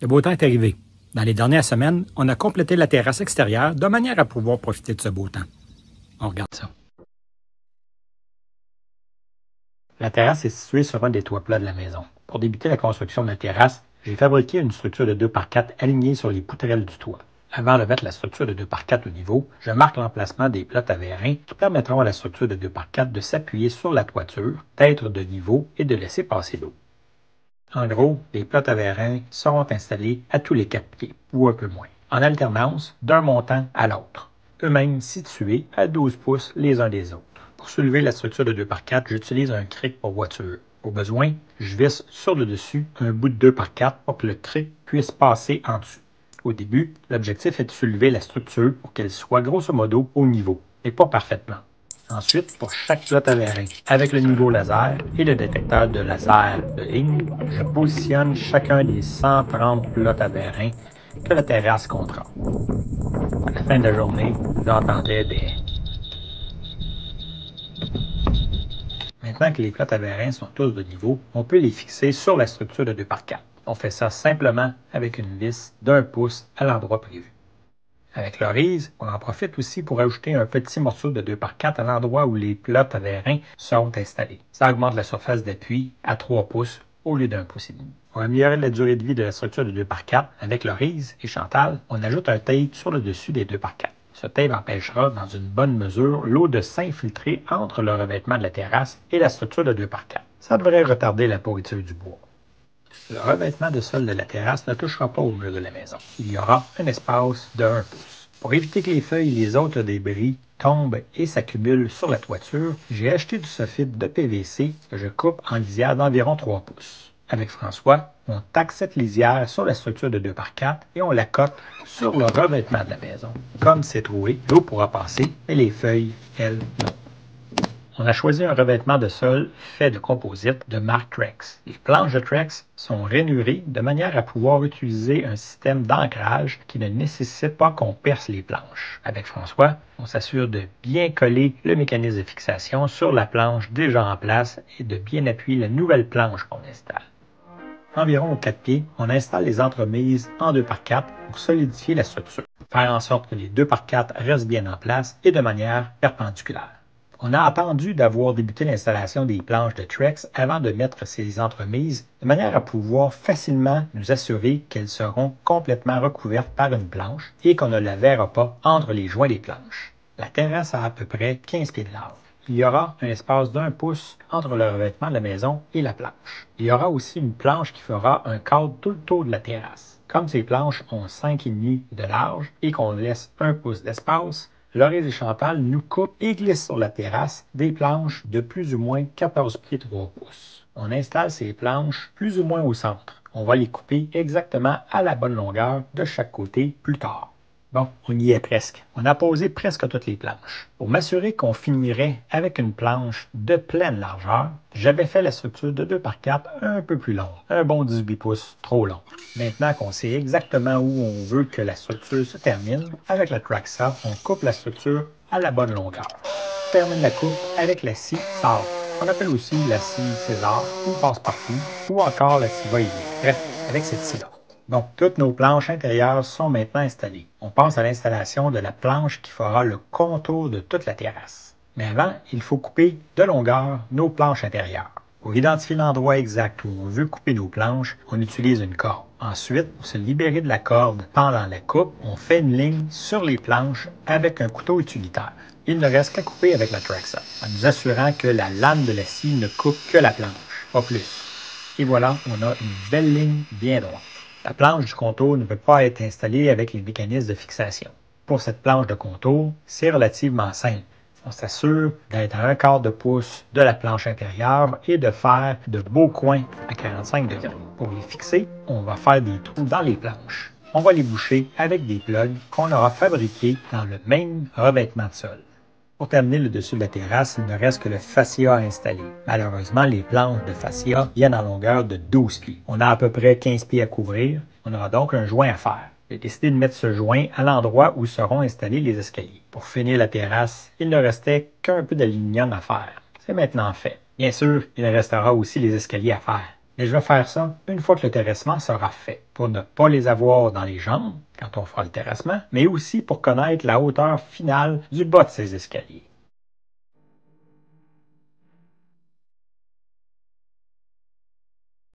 Le beau temps est arrivé. Dans les dernières semaines, on a complété la terrasse extérieure de manière à pouvoir profiter de ce beau temps. On regarde ça. La terrasse est située sur un des toits plats de la maison. Pour débuter la construction de la terrasse, j'ai fabriqué une structure de 2x4 alignée sur les poutrelles du toit. Avant de mettre la structure de 2x4 au niveau, je marque l'emplacement des plots à vérin qui permettront à la structure de 2x4 de s'appuyer sur la toiture, d'être de niveau et de laisser passer l'eau. En gros, les plots à vérin seront installés à tous les 4 pieds, ou un peu moins, en alternance d'un montant à l'autre, eux-mêmes situés à 12 pouces les uns des autres. Pour soulever la structure de 2x4, j'utilise un cric pour voiture. Au besoin, je visse sur le dessus un bout de 2x4 pour que le cric puisse passer en dessous. Au début, l'objectif est de soulever la structure pour qu'elle soit grosso modo au niveau, mais pas parfaitement. Ensuite, pour chaque plot à vérin, avec le niveau laser et le détecteur de laser de ligne, je positionne chacun des 130 plots à vérin que la terrasse contrôle. À la fin de la journée, vous entendez des... Maintenant que les plots à vérin sont tous de niveau, on peut les fixer sur la structure de 2x4. On fait ça simplement avec une vis d'1 pouce à l'endroit prévu. Avec l'orise, on en profite aussi pour ajouter un petit morceau de 2x4 à l'endroit où les plots à vérin seront installés. Ça augmente la surface d'appui à 3 pouces au lieu d'1 pouce et demi. Pour améliorer la durée de vie de la structure de 2x4, avec l'orise et Chantal, on ajoute un tape sur le dessus des 2x4. Ce tape empêchera, dans une bonne mesure, l'eau de s'infiltrer entre le revêtement de la terrasse et la structure de 2x4. Ça devrait retarder la pourriture du bois. Le revêtement de sol de la terrasse ne touchera pas au mur de la maison. Il y aura un espace de 1 pouce. Pour éviter que les feuilles et les autres débris tombent et s'accumulent sur la toiture, j'ai acheté du soffit de PVC que je coupe en lisière d'environ 3 pouces. Avec François, on taxe cette lisière sur la structure de 2x4 et on la cote sur le revêtement de la maison. Comme c'est troué, l'eau pourra passer, mais les feuilles, elles, non. On a choisi un revêtement de sol fait de composite de marque Trex. Les planches de Trex sont rainurées de manière à pouvoir utiliser un système d'ancrage qui ne nécessite pas qu'on perce les planches. Avec François, on s'assure de bien coller le mécanisme de fixation sur la planche déjà en place et de bien appuyer la nouvelle planche qu'on installe. Environ aux 4 pieds, on installe les entremises en 2x4 pour solidifier la structure, faire en sorte que les 2x4 restent bien en place et de manière perpendiculaire. On a attendu d'avoir débuté l'installation des planches de Trex avant de mettre ces entremises de manière à pouvoir facilement nous assurer qu'elles seront complètement recouvertes par une planche et qu'on ne la verra pas entre les joints des planches. La terrasse a à peu près 15 pieds de large. Il y aura un espace d'1 pouce entre le revêtement de la maison et la planche. Il y aura aussi une planche qui fera un cadre tout le tour de la terrasse. Comme ces planches ont 5,5 de large et qu'on laisse 1 pouce d'espace, l'orise et Chantal nous coupent et glissent sur la terrasse des planches de plus ou moins 14 pieds 3 pouces. On installe ces planches plus ou moins au centre. On va les couper exactement à la bonne longueur de chaque côté plus tard. Bon, on y est presque. On a posé presque toutes les planches. Pour m'assurer qu'on finirait avec une planche de pleine largeur, j'avais fait la structure de 2x4 un peu plus longue. Un bon 18 pouces, trop long. Maintenant qu'on sait exactement où on veut que la structure se termine, avec la Traxa, on coupe la structure à la bonne longueur. On termine la coupe avec la scie Sable. On appelle aussi la scie César, ou passe-partout, ou encore la scie va-et-vient. Bref, avec cette scie-là. Bon, toutes nos planches intérieures sont maintenant installées. On passe à l'installation de la planche qui fera le contour de toute la terrasse. Mais avant, il faut couper de longueur nos planches intérieures. Pour identifier l'endroit exact où on veut couper nos planches, on utilise une corde. Ensuite, pour se libérer de la corde pendant la coupe, on fait une ligne sur les planches avec un couteau utilitaire. Il ne reste qu'à couper avec la Traxa, en nous assurant que la lame de la scie ne coupe que la planche, pas plus. Et voilà, on a une belle ligne bien droite. La planche du contour ne peut pas être installée avec les mécanismes de fixation. Pour cette planche de contour, c'est relativement simple. On s'assure d'être à 1/4 de pouce de la planche intérieure et de faire de beaux coins à 45 degrés. Pour les fixer, on va faire des trous dans les planches. On va les boucher avec des plugs qu'on aura fabriqués dans le même revêtement de sol. Pour terminer le dessus de la terrasse, il ne reste que le fascia à installer. Malheureusement, les planches de fascia viennent en longueur de 12 pieds. On a à peu près 15 pieds à couvrir. On aura donc un joint à faire. J'ai décidé de mettre ce joint à l'endroit où seront installés les escaliers. Pour finir la terrasse, il ne restait qu'un peu d'aluminium à faire. C'est maintenant fait. Bien sûr, il restera aussi les escaliers à faire. Mais je vais faire ça une fois que le terrassement sera fait. Pour pour ne pas les avoir dans les jambes quand on fera le terrassement, mais aussi pour connaître la hauteur finale du bas de ces escaliers.